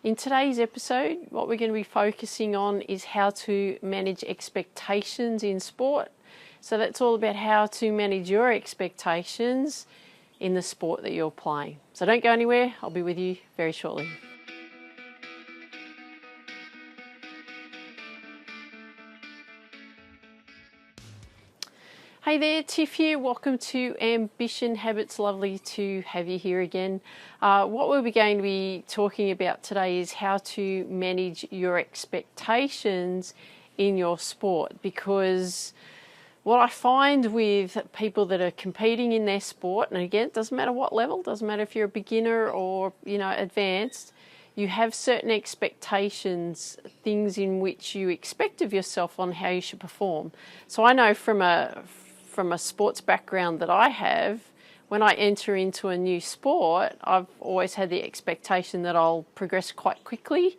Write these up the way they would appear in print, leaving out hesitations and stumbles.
In today's episode, what we're going to be focusing on is how to manage expectations in sport. So that's all about how to manage your expectations in the sport that you're playing. So don't go anywhere, I'll be with you very shortly. Hey there, Tiff here. Welcome to Ambition Habits. Lovely to have you here again. What we're going to be talking about today is how to manage your expectations in your sport, because what I find with people that are competing in their sport, and again, it doesn't matter what level, doesn't matter if you're a beginner or advanced, you have certain expectations, things in which you expect of yourself on how you should perform. So I know from a sports background that I have, when I enter into a new sport, I've always had the expectation that I'll progress quite quickly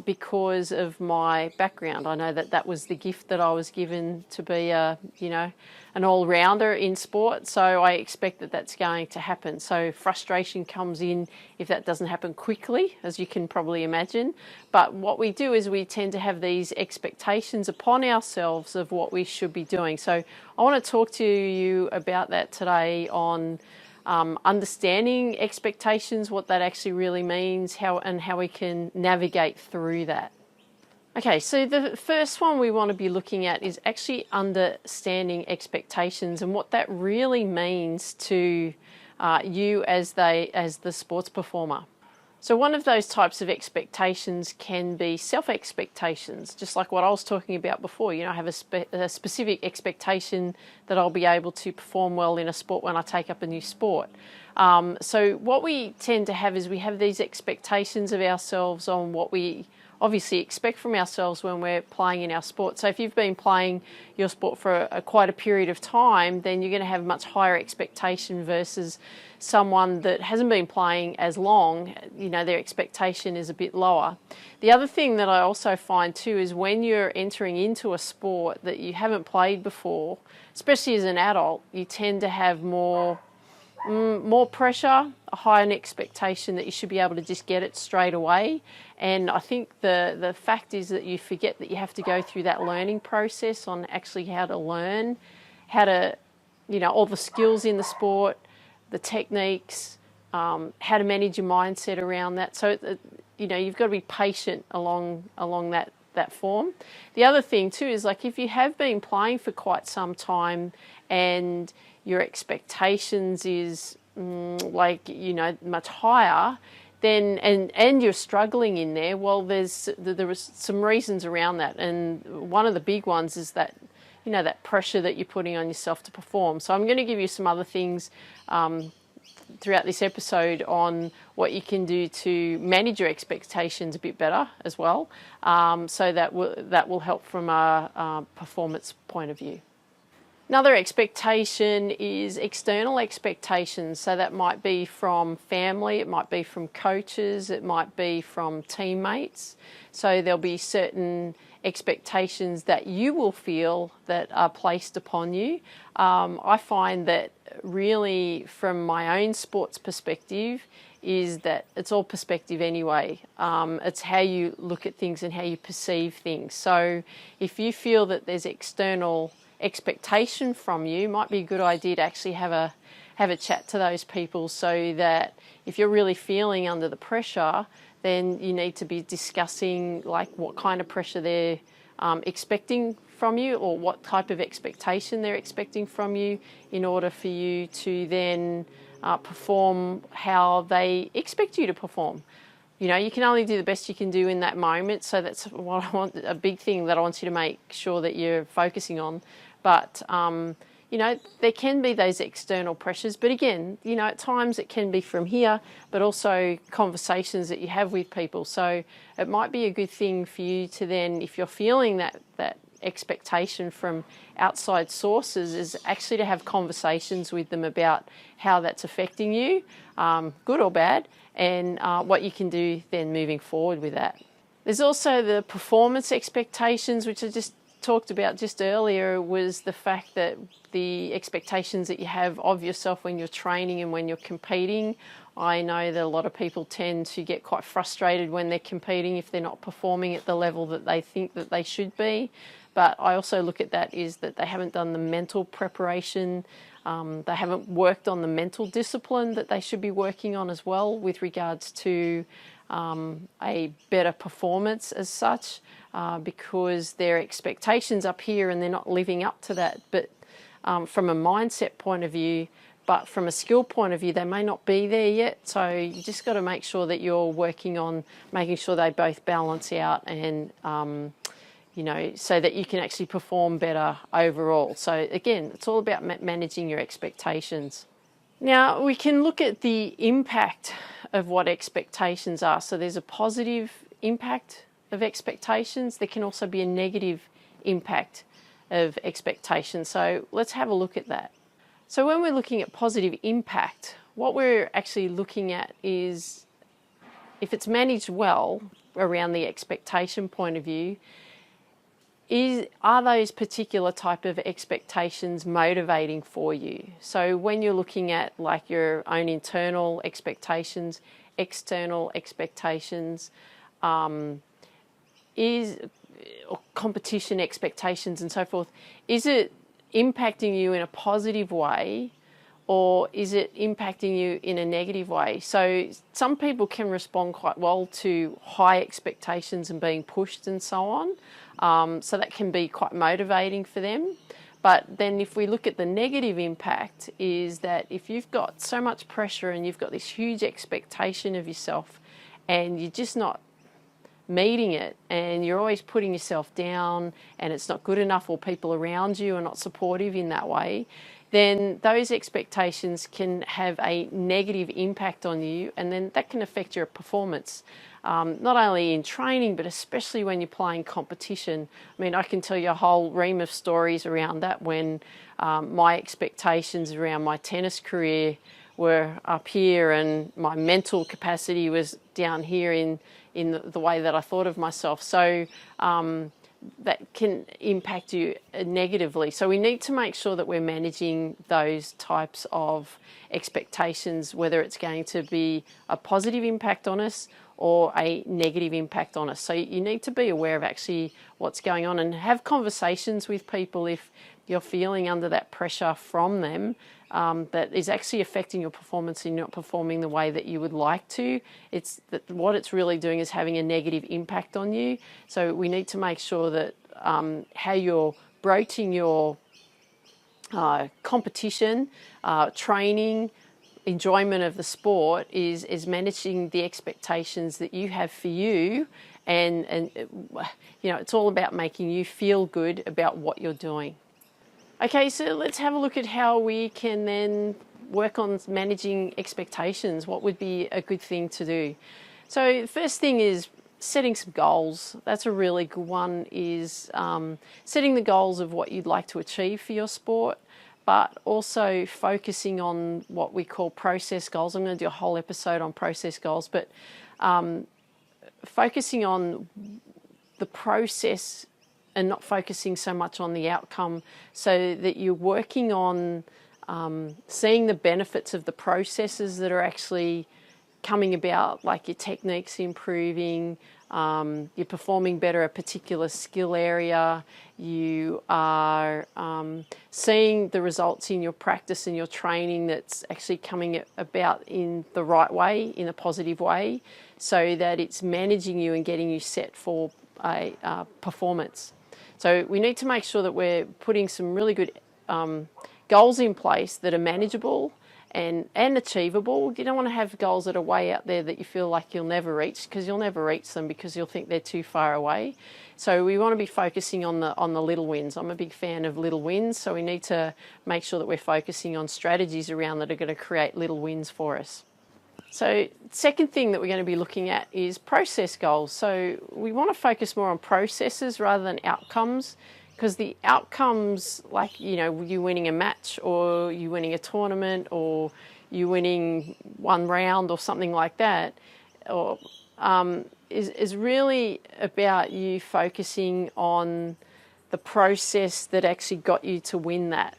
because of my background. I know that that was the gift that I was given to be an all-rounder in sport, so I expect that that's going to happen. So frustration comes in if that doesn't happen quickly, as you can probably imagine. But what we do is we tend to have these expectations upon ourselves of what we should be doing. So I want to talk to you about that today on understanding expectations, what that actually really means, how we can navigate through that. Okay, so the first one we want to be looking at is actually understanding expectations and what that really means to you as the sports performer. So one of those types of expectations can be self-expectations, just like what I was talking about before. I have a specific expectation that I'll be able to perform well in a sport when I take up a new sport. So what we tend to have is we have these expectations of ourselves on what we obviously expect from ourselves when we're playing in our sport. So if you've been playing your sport for quite a period of time, then you're going to have much higher expectation versus someone that hasn't been playing as long. Their expectation is a bit lower. The other thing that I also find too is when you're entering into a sport that you haven't played before, especially as an adult, you tend to have more pressure, a higher expectation that you should be able to just get it straight away. And I think the fact is that you forget that you have to go through that learning process on actually how to learn, how to, all the skills in the sport, the techniques, how to manage your mindset around that. So, you've got to be patient along that form. The other thing too is, like, if you have been playing for quite some time and your expectations is much higher, then and you're struggling in there, well, there was some reasons around that, and one of the big ones is that that pressure that you're putting on yourself to perform. So I'm going to give you some other things throughout this episode on what you can do to manage your expectations a bit better as well, so that will help from a performance point of view. Another expectation is external expectations. So that might be from family, it might be from coaches, it might be from teammates. So there'll be certain expectations that you will feel that are placed upon you. I find that really from my own sports perspective is that it's all perspective anyway. It's how you look at things and how you perceive things. So if you feel that there's external expectation from you, it might be a good idea to actually have a chat to those people, so that if you're really feeling under the pressure, then you need to be discussing like what kind of pressure they're expecting from you, or what type of expectation they're expecting from you, in order for you to then perform how they expect you to perform. You can only do the best you can do in that moment. So that's what I want, a big thing that I want you to make sure that you're focusing on. But, there can be those external pressures. But again, at times it can be from here, but also conversations that you have with people. So it might be a good thing for you to then, if you're feeling that expectation from outside sources, is actually to have conversations with them about how that's affecting you, good or bad, and what you can do then moving forward with that. There's also the performance expectations, which I just talked about just earlier, was the fact that the expectations that you have of yourself when you're training and when you're competing I know that a lot of people tend to get quite frustrated when they're competing if they're not performing at the level that they think that they should be. But I also look at that is that they haven't done the mental preparation. They haven't worked on the mental discipline that they should be working on as well with regards to a better performance as such, because their expectations up here and they're not living up to that. But from a mindset point of view, but from a skill point of view, they may not be there yet. So you just got to make sure that you're working on making sure they both balance out and, you know, so that you can actually perform better overall. So again, it's all about managing your expectations. Now we can look at the impact of what expectations are. So there's a positive impact of expectations. There can also be a negative impact of expectations. So let's have a look at that. So when we're looking at positive impact, what we're actually looking at is if it's managed well around the expectation point of view, are those particular type of expectations motivating for you? So when you're looking at like your own internal expectations, external expectations, or competition expectations and so forth, is it impacting you in a positive way, or is it impacting you in a negative way? So some people can respond quite well to high expectations and being pushed and so on. So that can be quite motivating for them. But then if we look at the negative impact, is that if you've got so much pressure and you've got this huge expectation of yourself and you're just not meeting it and you're always putting yourself down and it's not good enough, or people around you are not supportive in that way, then those expectations can have a negative impact on you, and then that can affect your performance, not only in training but especially when you're playing competition. I mean, I can tell you a whole ream of stories around that when my expectations around my tennis career were up here and my mental capacity was down here in the way that I thought of myself. So that can impact you negatively. So we need to make sure that we're managing those types of expectations, whether it's going to be a positive impact on us or a negative impact on us. So you need to be aware of actually what's going on and have conversations with people if you're feeling under that pressure from them, that is actually affecting your performance and you're not performing the way that you would like to. It's that what it's really doing is having a negative impact on you. So we need to make sure that how you're broaching your competition, training, enjoyment of the sport is managing the expectations that you have for you, and you know, it's all about making you feel good about what you're doing. Okay, so let's have a look at how we can then work on managing expectations. What would be a good thing to do? So the first thing is setting some goals. That's a really good one, is setting the goals of what you'd like to achieve for your sport, but also focusing on what we call process goals. I'm going to do a whole episode on process goals, but focusing on the process and not focusing so much on the outcome, so that you're working on seeing the benefits of the processes that are actually coming about, like your techniques improving, you're performing better a particular skill area, you are seeing the results in your practice and your training that's actually coming about in the right way, in a positive way, so that it's managing you and getting you set for a performance. So we need to make sure that we're putting some really good goals in place that are manageable and achievable. You don't want to have goals that are way out there that you feel like you'll never reach, because you'll never reach them because you'll think they're too far away. So we want to be focusing on the little wins. I'm a big fan of little wins, so we need to make sure that we're focusing on strategies around that are going to create little wins for us. So second thing that we're going to be looking at is process goals. So we want to focus more on processes rather than outcomes, because the outcomes, like, you know, you winning a match or you winning a tournament or you winning one round or something like that, or is really about you focusing on the process that actually got you to win that.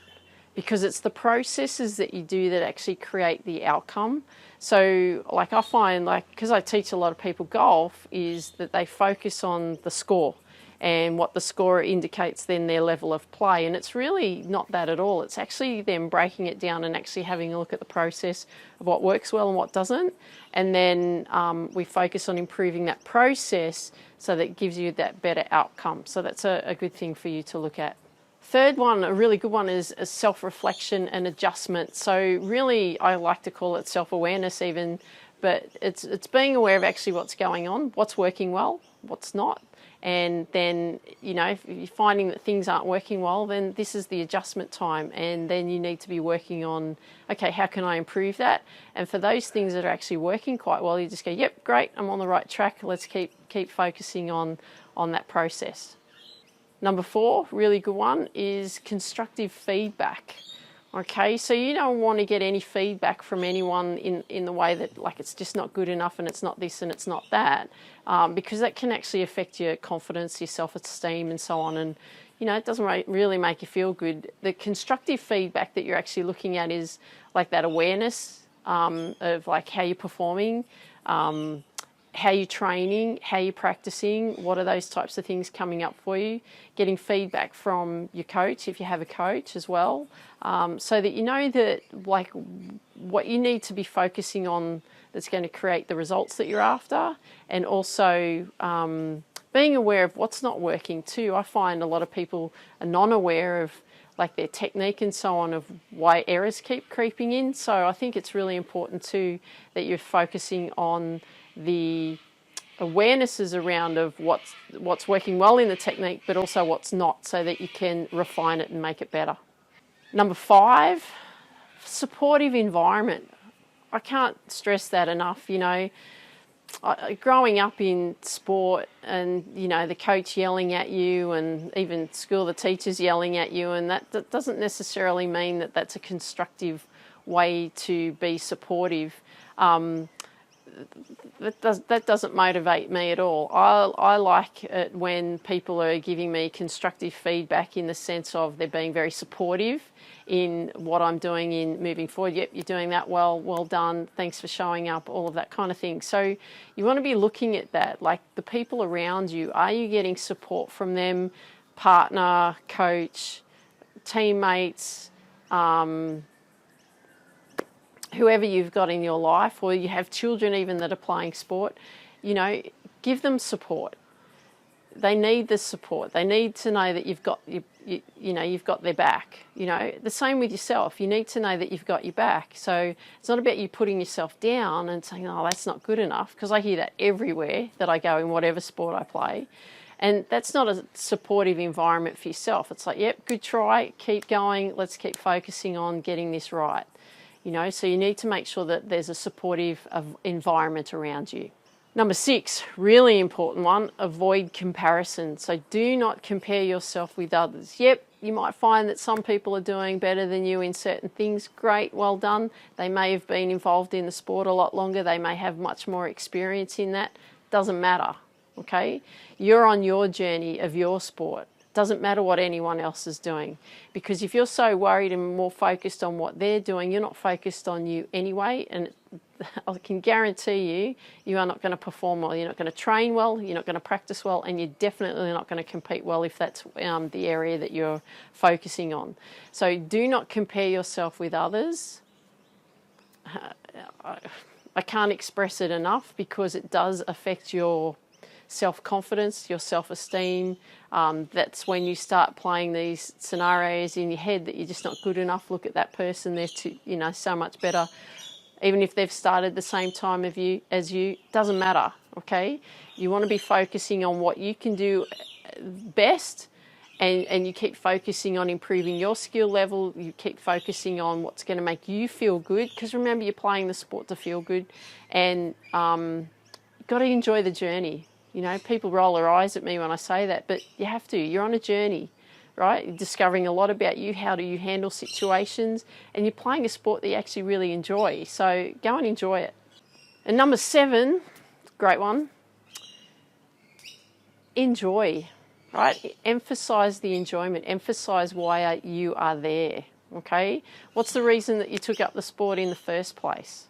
because it's the processes that you do that actually create the outcome. So like I find, like, because I teach a lot of people golf, is that they focus on the score and what the score indicates then their level of play, and it's really not that at all. It's actually them breaking it down and actually having a look at the process of what works well and what doesn't, and then we focus on improving that process so that it gives you that better outcome. So that's a good thing for you to look at. Third one, a really good one, is self-reflection and adjustment. So really, I like to call it self-awareness even, but it's being aware of actually what's going on, what's working well, what's not. And then, you know, if you're finding that things aren't working well, then this is the adjustment time. And then you need to be working on, okay, how can I improve that? And for those things that are actually working quite well, you just go, yep, great, I'm on the right track. Let's keep focusing on that process. Number 4, really good one, is constructive feedback. Okay, so you don't want to get any feedback from anyone in the way that, like, it's just not good enough and it's not this and it's not that, because that can actually affect your confidence, your self-esteem and so on, and, you know, it doesn't really make you feel good. The constructive feedback that you're actually looking at is like that awareness of like how you're performing, how you're training, how you're practicing, what are those types of things coming up for you, getting feedback from your coach if you have a coach as well, so that you know that, like, what you need to be focusing on that's going to create the results that you're after, and also being aware of what's not working too. I find a lot of people are non-aware of like their technique and so on, of why errors keep creeping in. So I think it's really important too that you're focusing on the awarenesses around of what's working well in the technique, but also what's not, so that you can refine it and make it better. Number 5, supportive environment. I can't stress that enough. You know, growing up in sport and, you know, the coach yelling at you, and even school, the teachers yelling at you, and that doesn't necessarily mean that that's a constructive way to be supportive. That doesn't motivate me at all. I like it when people are giving me constructive feedback in the sense of they're being very supportive in what I'm doing in moving forward. Yep, you're doing that well, well done, thanks for showing up, all of that kind of thing. So you want to be looking at that, like the people around you, are you getting support from them, partner, coach, teammates, whoever you've got in your life, or you have children even that are playing sport, you know, give them support. They need the support. They need to know that you've got you've got their back. You know, the same with yourself. You need to know that you've got your back. So it's not about you putting yourself down and saying, oh, that's not good enough, because I hear that everywhere that I go in whatever sport I play. And that's not a supportive environment for yourself. It's like, yep, good try, keep going, let's keep focusing on getting this right. You know, so you need to make sure that there's a supportive environment around you. Number 6, really important one, avoid comparison. So do not compare yourself with others. Yep, you might find that some people are doing better than you in certain things. Great, well done. They may have been involved in the sport a lot longer. They may have much more experience in that. Doesn't matter, okay? You're on your journey of your sport. Doesn't matter what anyone else is doing, because if you're so worried and more focused on what they're doing, you're not focused on you anyway, and I can guarantee you are not going to perform well. You're not going to train well, you're not going to practice well, and you're definitely not going to compete well if that's the area that you're focusing on. So do not compare yourself with others. I can't express it enough, because it does affect your self-confidence, your self-esteem. That's when you start playing these scenarios in your head that you're just not good enough. Look at that person, they're so much better. Even if they've started the same time as you, doesn't matter, okay? You want to be focusing on what you can do best, and you keep focusing on improving your skill level. You keep focusing on what's going to make you feel good, because remember, you're playing the sport to feel good, and you've got to enjoy the journey. You know, people roll their eyes at me when I say that, but you have to. You're on a journey, right? You're discovering a lot about you, how do you handle situations, and you're playing a sport that you actually really enjoy. So go and enjoy it. And number 7, great one, enjoy, right? Emphasize the enjoyment. Emphasize why you are there. okay? What's the reason that you took up the sport in the first place?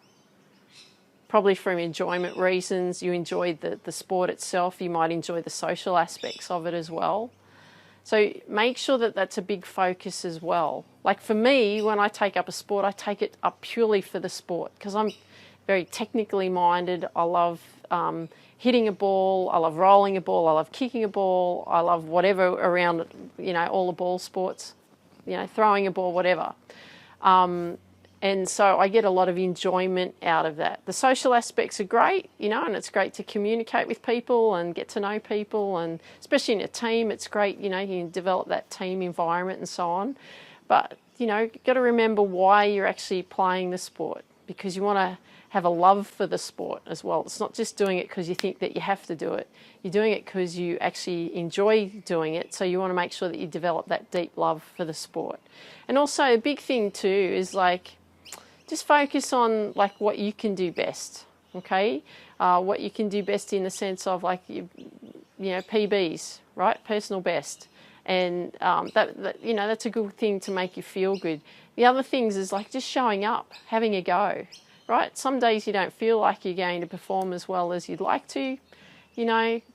Probably from enjoyment reasons. You enjoyed the sport itself. You might enjoy the social aspects of it as well. So make sure that that's a big focus as well. Like for me, when I take up a sport, I take it up purely for the sport because I'm very technically minded. I love hitting a ball. I love rolling a ball. I love kicking a ball. I love whatever around, all the ball sports, throwing a ball, whatever. And so I get a lot of enjoyment out of that. The social aspects are great, and it's great to communicate with people and get to know people, and especially in a team, it's great, you can develop that team environment and so on. But, you've got to remember why you're actually playing the sport, because you want to have a love for the sport as well. It's not just doing it because you think that you have to do it. You're doing it because you actually enjoy doing it, so you want to make sure that you develop that deep love for the sport. And also a big thing too is just focus on what you can do best, okay? What you can do best in the sense of PBs, right? Personal best. And that's a good thing to make you feel good. The other things is just showing up, having a go, right? Some days you don't feel like you're going to perform as well as you'd like to,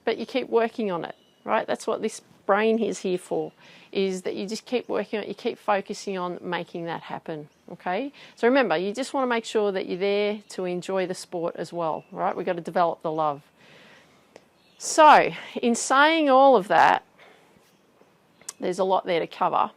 but you keep working on it, right? That's what this brain is here for, is that you just keep working on it, you keep focusing on making that happen, okay? So remember, you just want to make sure that you're there to enjoy the sport as well, right? We've got to develop the love. So, in saying all of that, there's a lot there to cover.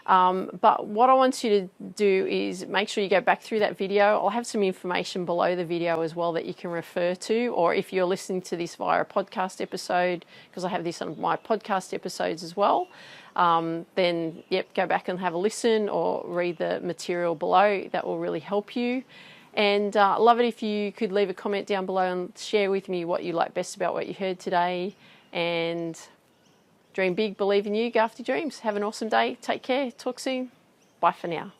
But what I want you to do is make sure you go back through that video. I'll have some information below the video as well that you can refer to, or if you're listening to this via a podcast episode, because I have this on my podcast episodes as well, then go back and have a listen or read the material below. That will really help you. And love it if you could leave a comment down below and share with me what you like best about what you heard today. And dream big, believe in you, go after your dreams. Have an awesome day. Take care. Talk soon. Bye for now.